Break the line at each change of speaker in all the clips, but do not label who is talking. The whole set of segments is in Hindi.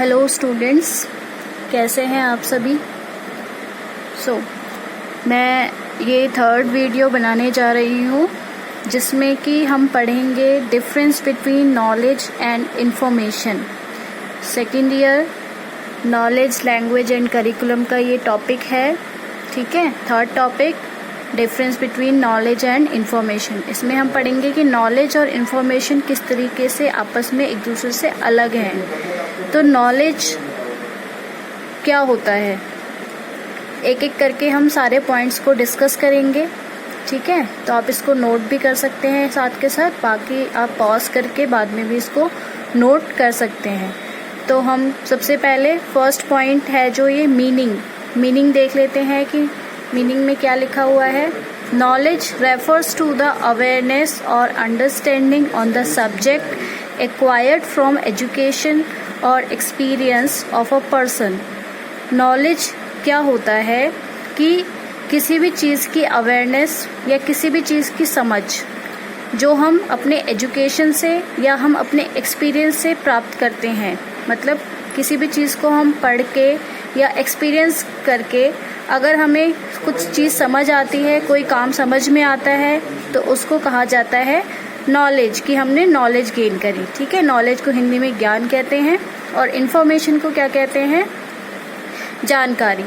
हेलो स्टूडेंट्स, कैसे हैं आप सभी। मैं ये थर्ड वीडियो बनाने जा रही हूँ जिसमें कि हम पढ़ेंगे difference between knowledge and information. Second year knowledge language and curriculum का ये टॉपिक है, ठीक है। Third topic difference between knowledge and information. इसमें हम पढ़ेंगे कि नॉलेज और इंफॉर्मेशन किस तरीके से आपस में एक दूसरे से अलग हैं। तो नॉलेज क्या होता है, एक एक करके हम सारे पॉइंट्स को डिस्कस करेंगे, ठीक है। तो आप इसको नोट भी कर सकते हैं साथ के साथ, बाकी आप पॉज करके बाद में भी इसको नोट कर सकते हैं। तो हम सबसे पहले फर्स्ट पॉइंट है जो ये मीनिंग देख लेते हैं कि मीनिंग में क्या लिखा हुआ है। Knowledge refers to the awareness और understanding on the subject acquired from education और experience of a person. Knowledge क्या होता है कि किसी भी चीज़ की अवेयरनेस या किसी भी चीज़ की समझ जो हम अपने एजुकेशन से या हम अपने एक्सपीरियंस से प्राप्त करते हैं। मतलब किसी भी चीज़ को हम पढ़ के या एक्सपीरियंस करके अगर हमें कुछ चीज़ समझ आती है, कोई काम समझ में आता है, तो उसको कहा जाता है नॉलेज, कि हमने नॉलेज गेन करी, ठीक है। नॉलेज को हिंदी में ज्ञान कहते हैं और इन्फॉर्मेशन को क्या कहते हैं, जानकारी,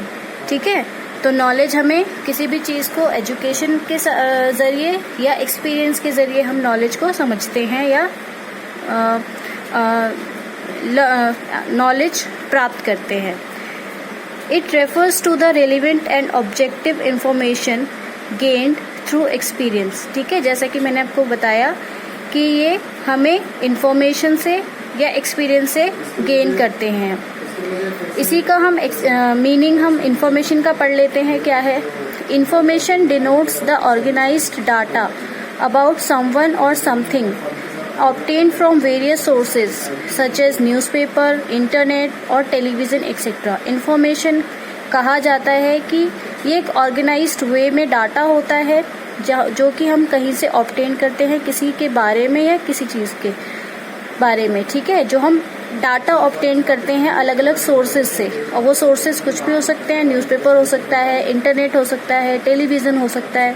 ठीक है। तो नॉलेज हमें किसी भी चीज़ को एजुकेशन के ज़रिए या एक्सपीरियंस के ज़रिए हम नॉलेज को समझते हैं या नॉलेज प्राप्त करते हैं। It refers to the relevant and objective information gained through experience, ठीक है। जैसा कि मैंने आपको बताया कि ये हमें इंफॉर्मेशन से या एक्सपीरियंस से गेन करते हैं। इसी का हम मीनिंग हम इंफॉर्मेशन का पढ़ लेते हैं। क्या है, information denotes the organised data about someone और something obtained from various sources such as newspaper, internet और television etc. Information कहा जाता है कि ये एक ऑर्गेनाइज्ड वे में डाटा होता है जो कि हम कहीं से ऑब्टेन करते हैं किसी के बारे में या किसी चीज़ के बारे में, ठीक है। जो हम डाटा ऑब्टेन करते हैं अलग अलग सोर्सेज से, और वो सोर्सेज कुछ भी हो सकते हैं, न्यूज़पेपर हो सकता है, इंटरनेट हो सकता है, टेलीविज़न हो सकता है।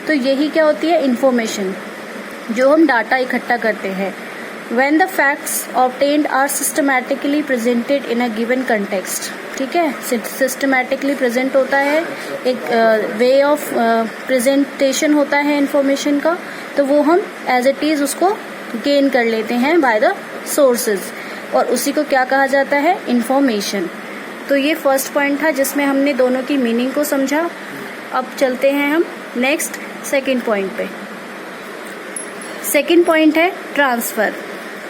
तो यही क्या होती है, इंफॉर्मेशन, जो हम डाटा इकट्ठा करते हैं। When the facts obtained are systematically presented in a given context, ठीक है। सिस्टमैटिकली प्रेजेंट होता है, एक वे ऑफ प्रेजेंटेशन होता है इंफॉर्मेशन का, तो वो हम एज इट इज़ उसको गेन कर लेते हैं बाय द सोर्सेज, और उसी को क्या कहा जाता है, इंफॉर्मेशन। तो ये फर्स्ट पॉइंट था जिसमें हमने दोनों की मीनिंग को समझा। अब चलते हैं हम नेक्स्ट सेकेंड पॉइंट पे। सेकेंड पॉइंट है ट्रांसफ़र।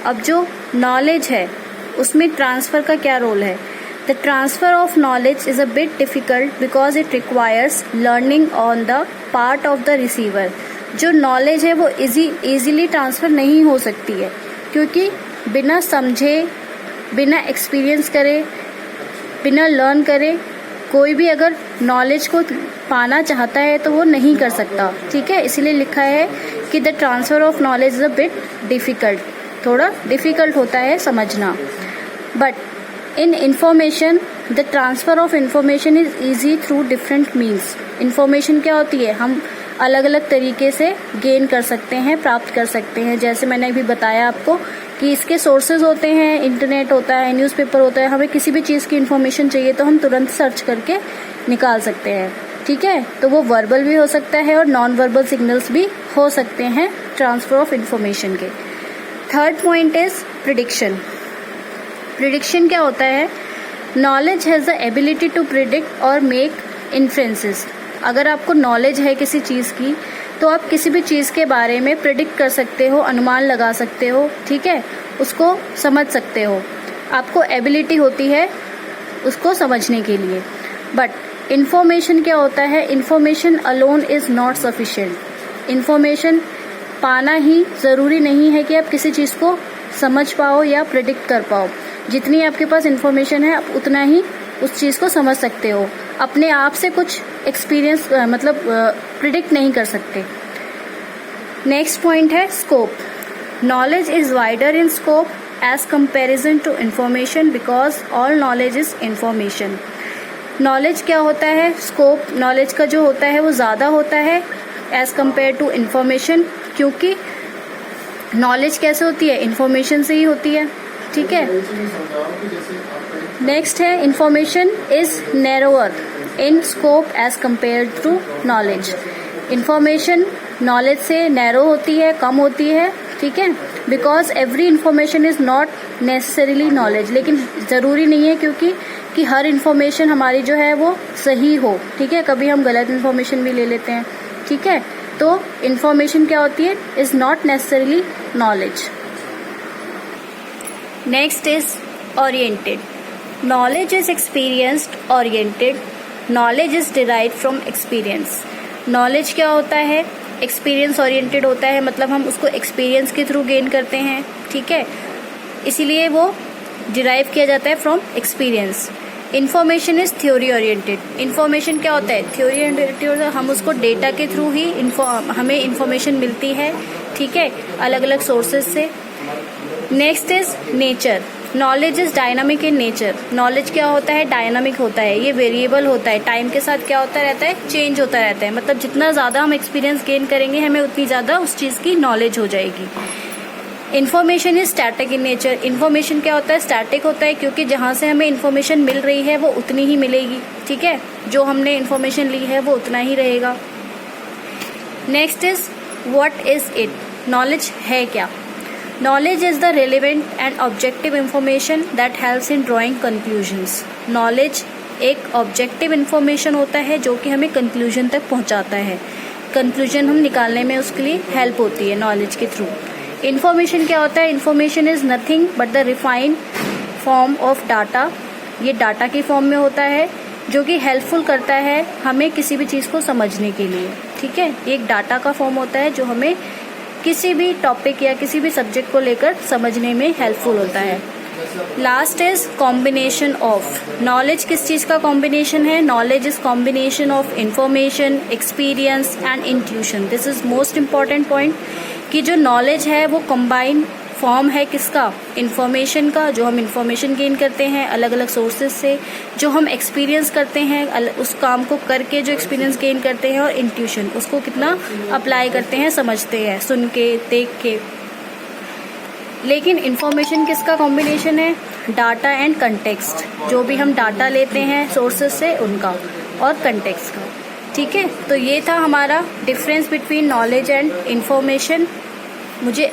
अब जो नॉलेज है उसमें ट्रांसफ़र का क्या रोल है। The transfer of knowledge is a bit difficult because it requires learning on the part of the receiver. जो नॉलेज है वो ईजीली ट्रांसफ़र नहीं हो सकती है, क्योंकि बिना समझे, बिना एक्सपीरियंस करे, बिना लर्न करे कोई भी अगर नॉलेज को पाना चाहता है तो वो नहीं कर सकता, ठीक है। इसीलिए लिखा है कि the transfer of knowledge is a bit difficult, थोड़ा डिफ़िकल्ट होता है समझना। But in information the transfer of information is easy through different means. Information क्या होती है, हम अलग अलग तरीके से गेन कर सकते हैं, प्राप्त कर सकते हैं। जैसे मैंने अभी बताया आपको कि इसके सोर्सेज होते हैं, इंटरनेट होता है, न्यूज़पेपर होता है। हमें किसी भी चीज़ की इन्फॉर्मेशन चाहिए तो हम तुरंत सर्च करके निकाल सकते हैं, ठीक है। तो वो वर्बल भी हो सकता है और नॉन वर्बल सिग्नल्स भी हो सकते हैं ट्रांसफ़र ऑफ इंफॉर्मेशन के। Third point is prediction. Prediction क्या होता है, knowledge has the ability to predict और मेक इन्फ्रेंसेस। अगर आपको नॉलेज है किसी चीज़ की तो आप किसी भी चीज़ के बारे में प्रिडिक्ट कर सकते हो, अनुमान लगा सकते हो, ठीक है, उसको समझ सकते हो। आपको एबिलिटी होती है उसको समझने के लिए। बट इन्फॉर्मेशन क्या होता है, information alone is not sufficient. Information पाना ही ज़रूरी नहीं है कि आप किसी चीज़ को समझ पाओ या प्रिडिक्ट कर पाओ। जितनी आपके पास इन्फॉर्मेशन है आप उतना ही उस चीज़ को समझ सकते हो। अपने आप से कुछ एक्सपीरियंस मतलब प्रिडिक्ट नहीं कर सकते। नेक्स्ट पॉइंट है scope. Knowledge is wider in scope as comparison to information because all knowledge is information. Knowledge क्या होता है, स्कोप नॉलेज का जो होता है वो ज़्यादा होता है एज कम्पेयर टू इन्फॉर्मेशन, क्योंकि नॉलेज कैसे होती है, इन्फॉर्मेशन से ही होती है. ठीक है. नेक्स्ट है information is narrower in scope as compare to knowledge. Information knowledge से नैरो होती है, कम होती है. ठीक है. Because every information is not necessarily knowledge. लेकिन ज़रूरी नहीं है क्योंकि कि हर इन्फॉर्मेशन हमारी जो है वो सही हो. ठीक है. कभी हम गलत इन्फॉर्मेशन भी ले लेते हैं. ठीक है. तो इन्फॉर्मेशन क्या होती है, is not necessarily knowledge. Next is oriented. Knowledge is experienced oriented. Knowledge is derived from experience. Knowledge क्या होता है, एक्सपीरियंस ओरिएंटेड होता है, मतलब हम उसको एक्सपीरियंस के थ्रू गेन करते हैं. ठीक है. इसीलिए वो डिराइव किया जाता है from experience. Information is theory oriented. Information क्या होता है, थ्योरी ओरिएंटेड. हम उसको डेटा के थ्रू ही हमें इन्फॉर्मेशन मिलती है. ठीक है, अलग अलग सोर्सेज से. Next is nature. Knowledge is dynamic in nature. Knowledge क्या होता है, डायनामिक होता है, ये वेरिएबल होता है, टाइम के साथ क्या होता रहता है, चेंज होता रहता है. मतलब जितना ज़्यादा हम एक्सपीरियंस गेन करेंगे हमें उतनी ज़्यादा उस चीज़ की नॉलेज हो जाएगी. Information is static in nature. Information क्या होता है, स्टैटिक होता है, क्योंकि जहाँ से हमें इन्फॉर्मेशन मिल रही है वो उतनी ही मिलेगी. ठीक है, जो हमने इन्फॉर्मेशन ली है वो उतना ही रहेगा. Next is what is it. Knowledge है क्या. Knowledge is the relevant and objective information that helps in drawing conclusions. Knowledge एक ऑब्जेक्टिव इंफॉर्मेशन होता है जो कि हमें कंक्लूजन तक पहुंचाता है. कंक्लूजन हम निकालने में उसके लिए हेल्प होती है नॉलेज के थ्रू. इन्फॉर्मेशन क्या होता है, information is nothing but the refined form of data. ये डाटा की फॉर्म में होता है जो कि हेल्पफुल करता है हमें किसी भी चीज़ को समझने के लिए. ठीक है, एक डाटा का फॉर्म होता है जो हमें किसी भी टॉपिक या किसी भी सब्जेक्ट को लेकर समझने में हेल्पफुल होता है. Last is combination of. Knowledge किस चीज़ का कॉम्बिनेशन है, knowledge is combination of information, experience and intuition. This is most important point कि जो नॉलेज है वो कंबाइन फॉर्म है किसका, इन्फॉर्मेशन का, जो हम इन्फॉर्मेशन गेन करते हैं अलग अलग सोर्सेज से, जो हम एक्सपीरियंस करते हैं उस काम को करके जो एक्सपीरियंस गेन करते हैं, और इंट्यूशन उसको कितना अप्लाई करते हैं, समझते हैं सुन के देख के. लेकिन इन्फॉर्मेशन किसका कॉम्बिनेशन है, डाटा एंड कंटेक्स्ट. जो भी हम डाटा लेते हैं सोर्सेज से उनका, और कंटेक्स्ट का. ठीक है, तो ये था हमारा difference between knowledge and information. मुझे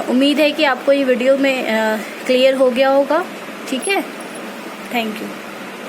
उम्मीद है कि आपको ये वीडियो में क्लियर हो गया होगा. ठीक है, थैंक यू.